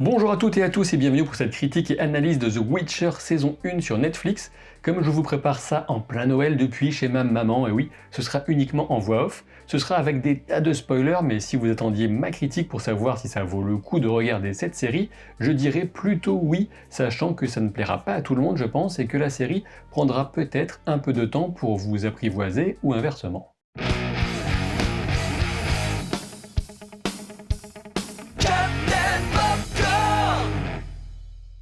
Bonjour à toutes et à tous et bienvenue pour cette critique et analyse de The Witcher saison 1 sur Netflix. Comme je vous prépare ça en plein Noël depuis chez ma maman, et oui, ce sera uniquement en voix off, ce sera avec des tas de spoilers, mais si vous attendiez ma critique pour savoir si ça vaut le coup de regarder cette série, je dirais plutôt oui, sachant que ça ne plaira pas à tout le monde je pense, et que la série prendra peut-être un peu de temps pour vous apprivoiser ou inversement.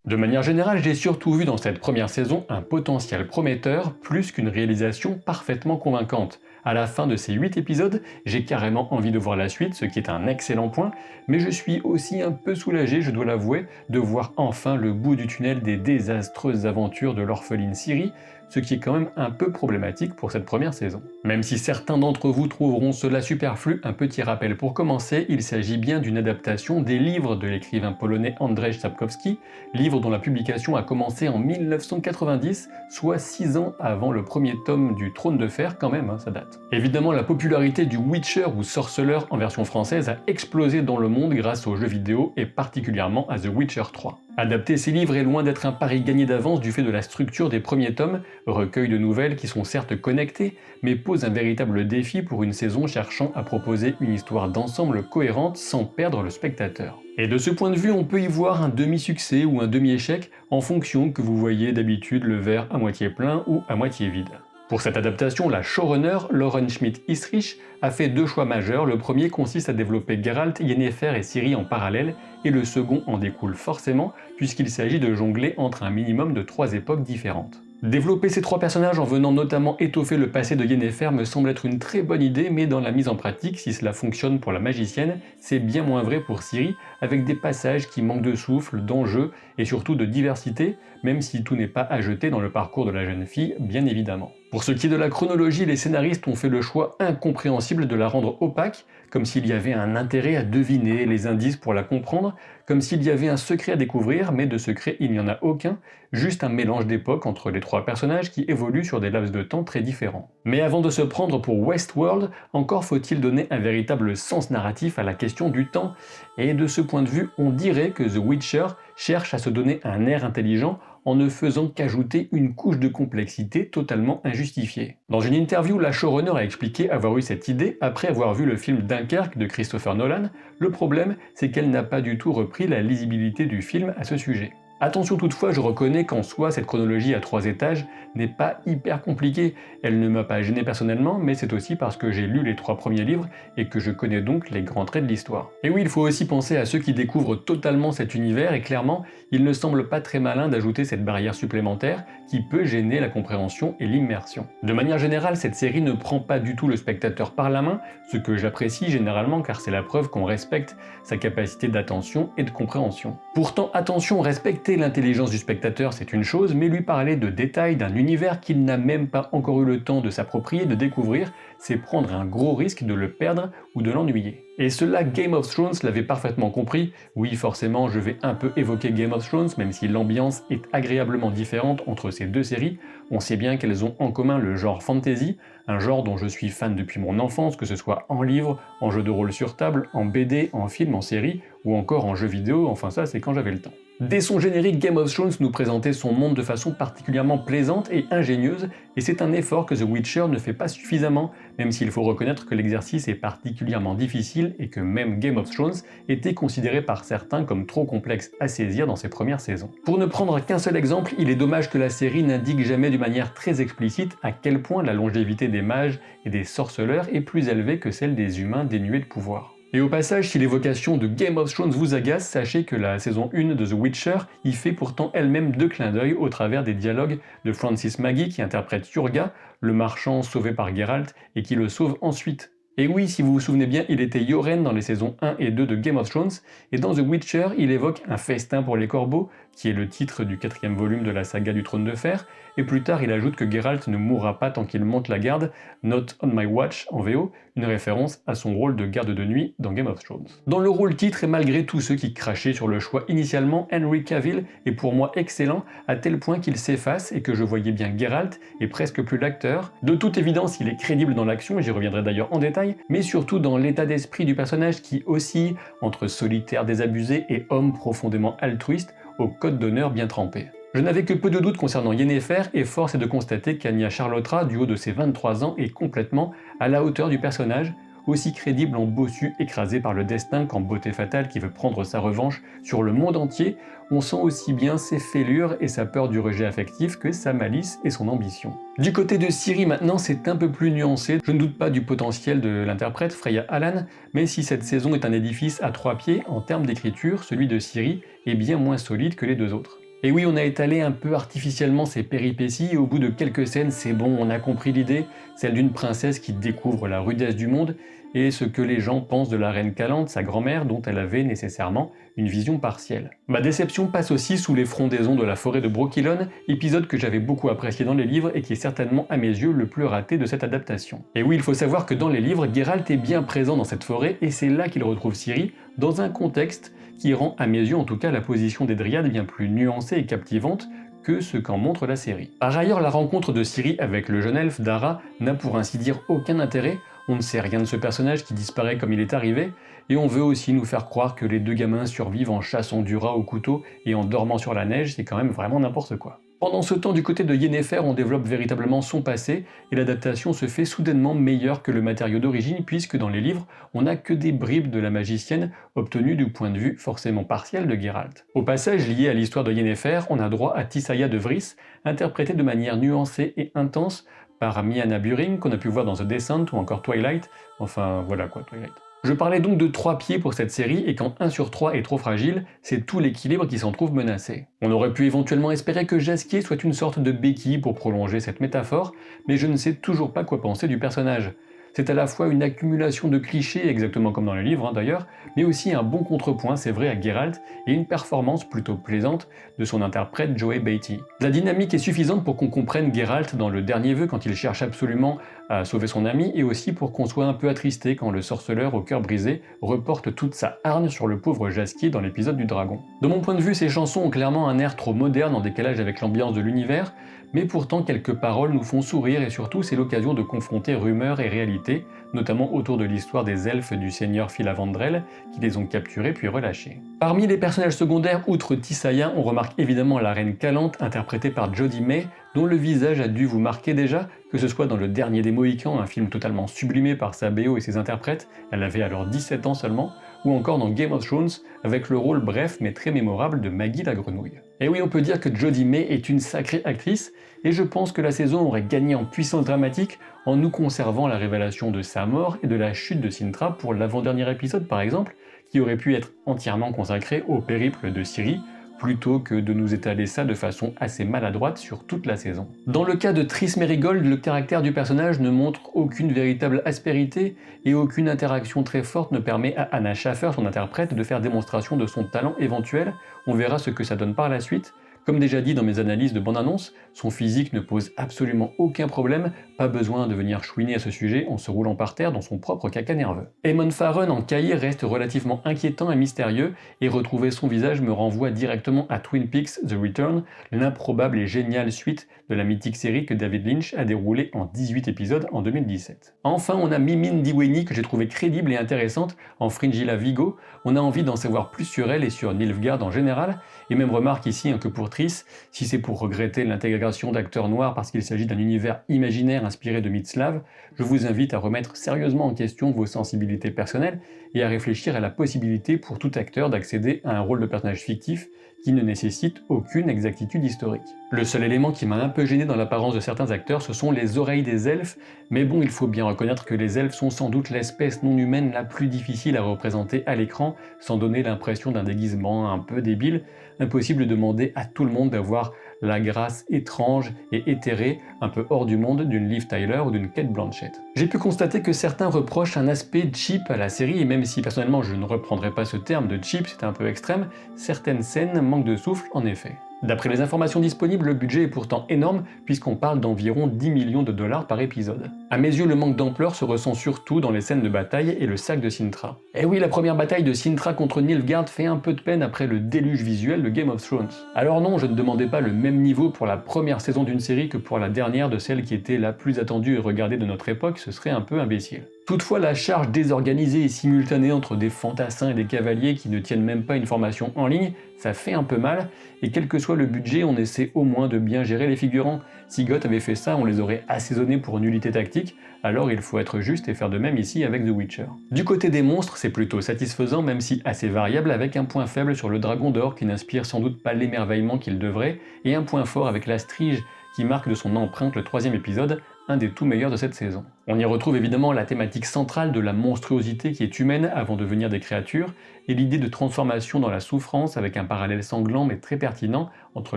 De manière générale, j'ai surtout vu dans cette première saison un potentiel prometteur plus qu'une réalisation parfaitement convaincante. À la fin de ces 8 épisodes, j'ai carrément envie de voir la suite, ce qui est un excellent point, mais je suis aussi un peu soulagé, je dois l'avouer, de voir enfin le bout du tunnel des désastreuses aventures de l'orpheline Ciri, ce qui est quand même un peu problématique pour cette première saison. Même si certains d'entre vous trouveront cela superflu, un petit rappel pour commencer, il s'agit bien d'une adaptation des livres de l'écrivain polonais Andrzej Sapkowski, livre dont la publication a commencé en 1990, soit 6 ans avant le premier tome du Trône de Fer, quand même, ça date. Évidemment, la popularité du Witcher ou sorceleur en version française a explosé dans le monde grâce aux jeux vidéo et particulièrement à The Witcher 3. Adapter ces livres est loin d'être un pari gagné d'avance du fait de la structure des premiers tomes, recueil de nouvelles qui sont certes connectées, mais posent un véritable défi pour une saison cherchant à proposer une histoire d'ensemble cohérente sans perdre le spectateur. Et de ce point de vue, on peut y voir un demi-succès ou un demi-échec en fonction que vous voyez d'habitude le verre à moitié plein ou à moitié vide. Pour cette adaptation, la showrunner Lauren Schmidt-Isrich a fait deux choix majeurs. Le premier consiste à développer Geralt, Yennefer et Ciri en parallèle, et le second en découle forcément, puisqu'il s'agit de jongler entre un minimum de 3 époques différentes. Développer ces 3 personnages en venant notamment étoffer le passé de Yennefer me semble être une très bonne idée, mais dans la mise en pratique, si cela fonctionne pour la magicienne, c'est bien moins vrai pour Ciri, avec des passages qui manquent de souffle, d'enjeu et surtout de diversité, même si tout n'est pas à jeter dans le parcours de la jeune fille, bien évidemment. Pour ce qui est de la chronologie, les scénaristes ont fait le choix incompréhensible de la rendre opaque, comme s'il y avait un intérêt à deviner les indices pour la comprendre, comme s'il y avait un secret à découvrir, mais de secret il n'y en a aucun, juste un mélange d'époques entre les 3 personnages qui évoluent sur des laps de temps très différents. Mais avant de se prendre pour Westworld, encore faut-il donner un véritable sens narratif à la question du temps, et de ce point de vue, on dirait que The Witcher cherche à se donner un air intelligent en ne faisant qu'ajouter une couche de complexité totalement injustifiée. Dans une interview, la showrunner a expliqué avoir eu cette idée après avoir vu le film Dunkerque de Christopher Nolan. Le problème, c'est qu'elle n'a pas du tout repris la lisibilité du film à ce sujet. Attention toutefois, je reconnais qu'en soi, cette chronologie à 3 étages n'est pas hyper compliquée. Elle ne m'a pas gêné personnellement, mais c'est aussi parce que j'ai lu les 3 premiers livres et que je connais donc les grands traits de l'histoire. Et oui, il faut aussi penser à ceux qui découvrent totalement cet univers, et clairement, il ne semble pas très malin d'ajouter cette barrière supplémentaire qui peut gêner la compréhension et l'immersion. De manière générale, cette série ne prend pas du tout le spectateur par la main, ce que j'apprécie généralement car c'est la preuve qu'on respecte sa capacité d'attention et de compréhension. Pourtant, attention, respecter l'intelligence du spectateur c'est une chose, mais lui parler de détails d'un univers qu'il n'a même pas encore eu le temps de s'approprier, de découvrir, c'est prendre un gros risque de le perdre ou de l'ennuyer. Et cela, Game of Thrones l'avait parfaitement compris. Oui, forcément, je vais un peu évoquer Game of Thrones, même si l'ambiance est agréablement différente entre ces 2 séries. On sait bien qu'elles ont en commun le genre fantasy, un genre dont je suis fan depuis mon enfance, que ce soit en livre, en jeu de rôle sur table, en BD, en film, en série, ou encore en jeu vidéo, enfin ça c'est quand j'avais le temps. Dès son générique, Game of Thrones nous présentait son monde de façon particulièrement plaisante et ingénieuse, et c'est un effort que The Witcher ne fait pas suffisamment, même s'il faut reconnaître que l'exercice est particulièrement difficile et que même Game of Thrones était considéré par certains comme trop complexe à saisir dans ses premières saisons. Pour ne prendre qu'un seul exemple, il est dommage que la série n'indique jamais d'une manière très explicite à quel point la longévité des mages et des sorceleurs est plus élevée que celle des humains dénués de pouvoir. Et au passage, si l'évocation de Game of Thrones vous agace, sachez que la saison 1 de The Witcher y fait pourtant elle-même 2 clins d'œil au travers des dialogues de Francis Maggie qui interprète Jurga, le marchand sauvé par Geralt et qui le sauve ensuite. Et oui, si vous vous souvenez bien, il était Yoren dans les saisons 1 et 2 de Game of Thrones, et dans The Witcher, il évoque un festin pour les corbeaux, qui est le titre du 4e volume de la saga du Trône de Fer, et plus tard il ajoute que Geralt ne mourra pas tant qu'il monte la garde, Not on my watch en VO, une référence à son rôle de garde de nuit dans Game of Thrones. Dans le rôle titre, et malgré tous ceux qui crachaient sur le choix initialement, Henry Cavill est pour moi excellent à tel point qu'il s'efface et que je voyais bien Geralt et presque plus l'acteur. De toute évidence, il est crédible dans l'action, et j'y reviendrai d'ailleurs en détail, mais surtout dans l'état d'esprit du personnage qui oscille entre solitaire désabusé et homme profondément altruiste au code d'honneur bien trempé. Je n'avais que peu de doutes concernant Yennefer et force est de constater qu'Anya Charlotra, du haut de ses 23 ans, est complètement à la hauteur du personnage, aussi crédible en bossu écrasé par le destin qu'en beauté fatale qui veut prendre sa revanche sur le monde entier. On sent aussi bien ses fêlures et sa peur du rejet affectif que sa malice et son ambition. Du côté de Ciri maintenant, c'est un peu plus nuancé. Je ne doute pas du potentiel de l'interprète Freya Allan, mais si cette saison est un édifice à 3 pieds, en termes d'écriture, celui de Ciri est bien moins solide que les deux autres. Et oui, on a étalé un peu artificiellement ses péripéties et au bout de quelques scènes, c'est bon, on a compris l'idée, celle d'une princesse qui découvre la rudesse du monde et ce que les gens pensent de la reine Calante, sa grand-mère, dont elle avait nécessairement une vision partielle. Ma déception passe aussi sous les frondaisons de la forêt de Brokilon, épisode que j'avais beaucoup apprécié dans les livres et qui est certainement à mes yeux le plus raté de cette adaptation. Et oui, il faut savoir que dans les livres, Geralt est bien présent dans cette forêt et c'est là qu'il retrouve Ciri, dans un contexte qui rend à mes yeux en tout cas la position des Dryades bien plus nuancée et captivante que ce qu'en montre la série. Par ailleurs, la rencontre de Ciri avec le jeune elfe Dara n'a pour ainsi dire aucun intérêt, on ne sait rien de ce personnage qui disparaît comme il est arrivé, et on veut aussi nous faire croire que les deux gamins survivent en chassant du rat au couteau et en dormant sur la neige, c'est quand même vraiment n'importe quoi. Pendant ce temps, du côté de Yennefer, on développe véritablement son passé, et l'adaptation se fait soudainement meilleure que le matériau d'origine, puisque dans les livres, on n'a que des bribes de la magicienne obtenues du point de vue forcément partiel de Geralt. Au passage, lié à l'histoire de Yennefer, on a droit à Tissaia de Vris, interprétée de manière nuancée et intense par Miana Buring, qu'on a pu voir dans The Descent ou encore Twilight, enfin voilà quoi, Twilight. Je parlais donc de 3 pieds pour cette série, et quand 1 sur 3 est trop fragile, c'est tout l'équilibre qui s'en trouve menacé. On aurait pu éventuellement espérer que Jaskier soit une sorte de béquille pour prolonger cette métaphore, mais je ne sais toujours pas quoi penser du personnage. C'est à la fois une accumulation de clichés, exactement comme dans les livres d'ailleurs, mais aussi un bon contrepoint, c'est vrai, à Geralt, et une performance plutôt plaisante de son interprète Joey Batey. La dynamique est suffisante pour qu'on comprenne Geralt dans le dernier vœu quand il cherche absolument à sauver son ami, et aussi pour qu'on soit un peu attristé quand le sorceleur au cœur brisé reporte toute sa hargne sur le pauvre Jaskier dans l'épisode du dragon. De mon point de vue, ces chansons ont clairement un air trop moderne en décalage avec l'ambiance de l'univers, mais pourtant quelques paroles nous font sourire et surtout c'est l'occasion de confronter rumeurs et réalité, notamment autour de l'histoire des elfes du seigneur Filavandrel qui les ont capturés puis relâchés. Parmi les personnages secondaires, outre Tissaia, on remarque évidemment la reine Calante interprétée par Jodie May, dont le visage a dû vous marquer déjà, que ce soit dans Le Dernier des Mohicans, un film totalement sublimé par sa BO et ses interprètes, elle avait alors 17 ans seulement, ou encore dans Game of Thrones, avec le rôle bref mais très mémorable de Maggie la grenouille. Et oui, on peut dire que Jodie May est une sacrée actrice, et je pense que la saison aurait gagné en puissance dramatique en nous conservant la révélation de sa mort et de la chute de Cintra pour l'avant-dernier épisode par exemple, qui aurait pu être entièrement consacré au périple de Ciri, plutôt que de nous étaler ça de façon assez maladroite sur toute la saison. Dans le cas de Triss Merigold, le caractère du personnage ne montre aucune véritable aspérité et aucune interaction très forte ne permet à Anna Schaffer, son interprète, de faire démonstration de son talent éventuel. On verra ce que ça donne par la suite. Comme déjà dit dans mes analyses de bande-annonce, son physique ne pose absolument aucun problème, pas besoin de venir chouiner à ce sujet en se roulant par terre dans son propre caca nerveux. Eamon Farren en Caïr reste relativement inquiétant et mystérieux, et retrouver son visage me renvoie directement à Twin Peaks The Return, l'improbable et géniale suite de la mythique série que David Lynch a déroulée en 18 épisodes en 2017. Enfin, on a Mimine Diweni que j'ai trouvé crédible et intéressante en Fringilla Vigo, on a envie d'en savoir plus sur elle et sur Nilfgaard en général, et même remarque ici que pour Triss, si c'est pour regretter l'intégration d'acteurs noirs parce qu'il s'agit d'un univers imaginaire inspiré de mythes slaves, je vous invite à remettre sérieusement en question vos sensibilités personnelles et à réfléchir à la possibilité pour tout acteur d'accéder à un rôle de personnage fictif qui ne nécessite aucune exactitude historique. Le seul élément qui m'a un peu gêné dans l'apparence de certains acteurs, ce sont les oreilles des elfes, mais bon, il faut bien reconnaître que les elfes sont sans doute l'espèce non humaine la plus difficile à représenter à l'écran, sans donner l'impression d'un déguisement un peu débile. Impossible de demander à tout le monde d'avoir la grâce étrange et éthérée, un peu hors du monde, d'une Liv Tyler ou d'une Cate Blanchett. J'ai pu constater que certains reprochent un aspect cheap à la série, et même si personnellement je ne reprendrai pas ce terme de cheap, c'est un peu extrême, certaines scènes manquent de souffle en effet. D'après les informations disponibles, le budget est pourtant énorme puisqu'on parle d'environ 10 millions de dollars par épisode. À mes yeux, le manque d'ampleur se ressent surtout dans les scènes de bataille et le sac de Cintra. Et oui, la première bataille de Cintra contre Nilfgaard fait un peu de peine après le déluge visuel de Game of Thrones. Alors non, je ne demandais pas le même niveau pour la première saison d'une série que pour la dernière de celle qui était la plus attendue et regardée de notre époque, ce serait un peu imbécile. Toutefois, la charge désorganisée et simultanée entre des fantassins et des cavaliers qui ne tiennent même pas une formation en ligne, ça fait un peu mal, et quel que soit le budget, on essaie au moins de bien gérer les figurants. Si GOT avait fait ça, on les aurait assaisonnés pour nullité tactique, alors il faut être juste et faire de même ici avec The Witcher. Du côté des monstres, c'est plutôt satisfaisant, même si assez variable, avec un point faible sur le dragon d'or qui n'inspire sans doute pas l'émerveillement qu'il devrait, et un point fort avec la Strige qui marque de son empreinte le 3e épisode, un des tout meilleurs de cette saison. On y retrouve évidemment la thématique centrale de la monstruosité qui est humaine avant de devenir des créatures, et l'idée de transformation dans la souffrance avec un parallèle sanglant mais très pertinent entre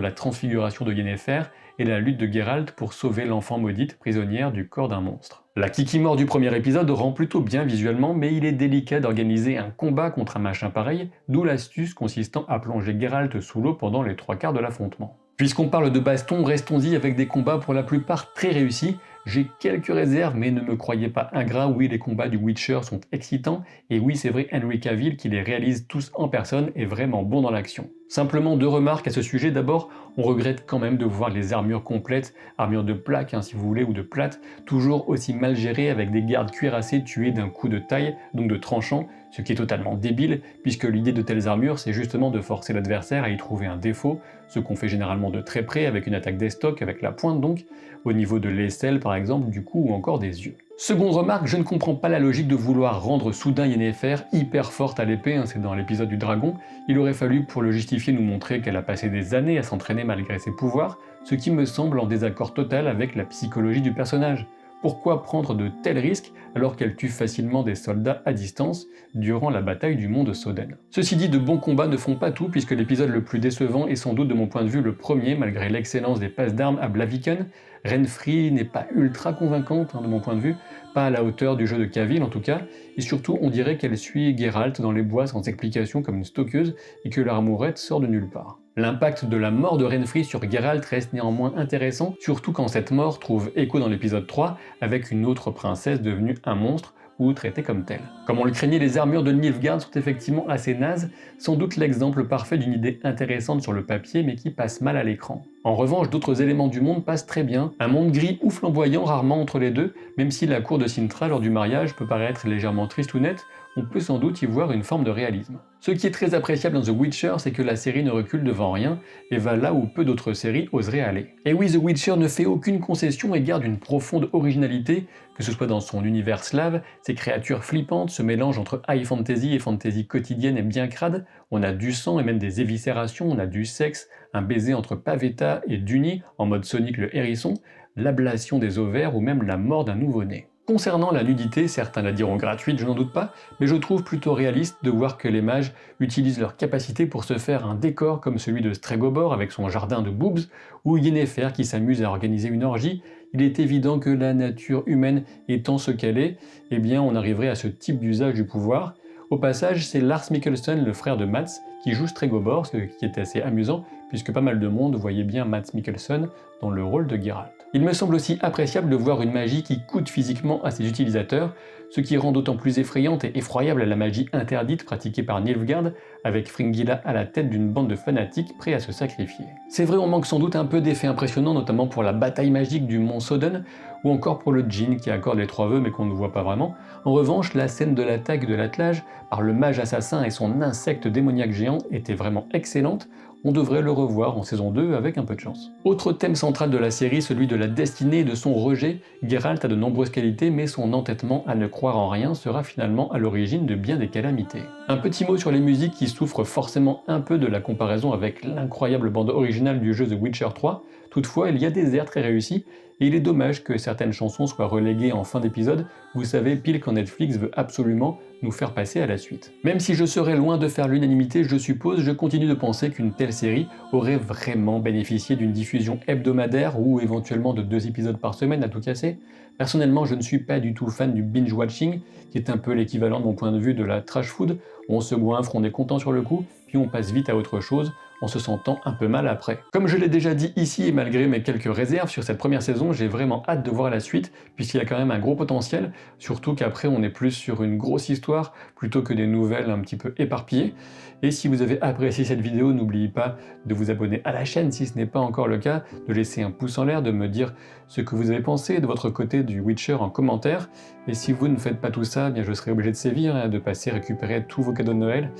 la transfiguration de Yennefer et la lutte de Geralt pour sauver l'enfant maudite prisonnière du corps d'un monstre. La Kikimore du premier épisode rend plutôt bien visuellement, mais il est délicat d'organiser un combat contre un machin pareil, d'où l'astuce consistant à plonger Geralt sous l'eau pendant les 3/4 de l'affrontement. Puisqu'on parle de baston, restons-y avec des combats pour la plupart très réussis. J'ai quelques réserves, mais ne me croyez pas ingrat, oui les combats du Witcher sont excitants, et oui c'est vrai Henry Cavill qui les réalise tous en personne est vraiment bon dans l'action. Simplement 2 remarques à ce sujet, d'abord, on regrette quand même de voir les armures complètes, armures de plaque si vous voulez, ou de plate, toujours aussi mal gérées avec des gardes cuirassés tués d'un coup de taille, donc de tranchant, ce qui est totalement débile, puisque l'idée de telles armures c'est justement de forcer l'adversaire à y trouver un défaut, ce qu'on fait généralement de très près avec une attaque d'estoc, avec la pointe donc, au niveau de l'aisselle par exemple, du cou ou encore des yeux. Seconde remarque, je ne comprends pas la logique de vouloir rendre soudain Yennefer hyper forte à l'épée, c'est dans l'épisode du dragon, il aurait fallu pour le justifier nous montrer qu'elle a passé des années à s'entraîner malgré ses pouvoirs, ce qui me semble en désaccord total avec la psychologie du personnage. Pourquoi prendre de tels risques alors qu'elle tue facilement des soldats à distance durant la bataille du mont de Soden? Ceci dit, de bons combats ne font pas tout puisque l'épisode le plus décevant est sans doute de mon point de vue le premier malgré l'excellence des passes d'armes à Blaviken. Renfri n'est pas ultra convaincante de mon point de vue, pas à la hauteur du jeu de Cavill en tout cas, et surtout on dirait qu'elle suit Geralt dans les bois sans explication comme une stockeuse et que l'armourette sort de nulle part. L'impact de la mort de Renfri sur Geralt reste néanmoins intéressant, surtout quand cette mort trouve écho dans l'épisode 3 avec une autre princesse devenue un monstre ou traitée comme telle. Comme on le craignait, les armures de Nilfgaard sont effectivement assez nazes, sans doute l'exemple parfait d'une idée intéressante sur le papier mais qui passe mal à l'écran. En revanche, d'autres éléments du monde passent très bien, un monde gris ou flamboyant rarement entre les deux, même si la cour de Cintra lors du mariage peut paraître légèrement triste ou nette, on peut sans doute y voir une forme de réalisme. Ce qui est très appréciable dans The Witcher, c'est que la série ne recule devant rien et va là où peu d'autres séries oseraient aller. Et oui, The Witcher ne fait aucune concession et garde une profonde originalité, que ce soit dans son univers slave, ses créatures flippantes, ce mélange entre high fantasy et fantasy quotidienne est bien crade, on a du sang et même des éviscérations, on a du sexe, un baiser entre Pavetta et Duny en mode Sonic le hérisson, l'ablation des ovaires ou même la mort d'un nouveau-né. Concernant la nudité, certains la diront gratuite, je n'en doute pas, mais je trouve plutôt réaliste de voir que les mages utilisent leur capacité pour se faire un décor comme celui de Stregobor avec son jardin de boobs, ou Yennefer qui s'amuse à organiser une orgie. Il est évident que la nature humaine étant ce qu'elle est, eh bien on arriverait à ce type d'usage du pouvoir. Au passage, c'est Lars Mikkelsen, le frère de Mads, qui joue Stregobor, ce qui est assez amusant, puisque pas mal de monde voyait bien Mads Mikkelsen dans le rôle de Geralt. Il me semble aussi appréciable de voir une magie qui coûte physiquement à ses utilisateurs, ce qui rend d'autant plus effrayante et effroyable la magie interdite pratiquée par Nilfgaard, avec Fringilla à la tête d'une bande de fanatiques prêts à se sacrifier. C'est vrai, on manque sans doute un peu d'effets impressionnants, notamment pour la bataille magique du mont Soden, ou encore pour le djinn qui accorde les 3 vœux mais qu'on ne voit pas vraiment. En revanche, la scène de l'attaque de l'attelage par le mage assassin et son insecte démoniaque géant était vraiment excellente. On devrait le revoir en saison 2 avec un peu de chance. Autre thème central de la série, celui de la destinée et de son rejet. Geralt a de nombreuses qualités, mais son entêtement à ne croire en rien sera finalement à l'origine de bien des calamités. Un petit mot sur les musiques qui souffrent forcément un peu de la comparaison avec l'incroyable bande originale du jeu The Witcher 3. Toutefois, il y a des airs très réussis, et il est dommage que certaines chansons soient reléguées en fin d'épisode, vous savez, pile quand Netflix veut absolument nous faire passer à la suite. Même si je serais loin de faire l'unanimité, je continue de penser qu'une telle série aurait vraiment bénéficié d'une diffusion hebdomadaire ou éventuellement de 2 épisodes par semaine à tout casser. Personnellement, je ne suis pas du tout fan du binge-watching, qui est un peu l'équivalent de mon point de vue de la trash food, où on se goinfre, on est content sur le coup, puis on passe vite à autre chose, en se sentant un peu mal après. Comme je l'ai déjà dit ici, et malgré mes quelques réserves sur cette première saison, j'ai vraiment hâte de voir la suite, puisqu'il y a quand même un gros potentiel, surtout qu'après on est plus sur une grosse histoire, plutôt que des nouvelles un petit peu éparpillées. Et si vous avez apprécié cette vidéo, n'oubliez pas de vous abonner à la chaîne si ce n'est pas encore le cas, de laisser un pouce en l'air, de me dire ce que vous avez pensé de votre côté du Witcher en commentaire. Et si vous ne faites pas tout ça, eh bien je serai obligé de sévir, de passer récupérer tous vos cadeaux de Noël.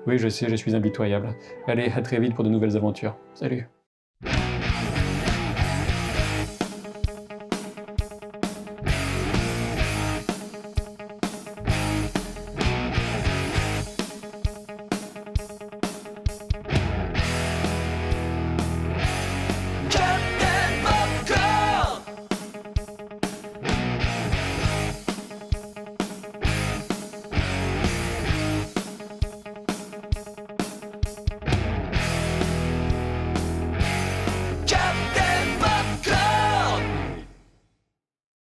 Oui, je sais, je suis impitoyable. Allez, à très vite pour de nouvelles aventures. Salut!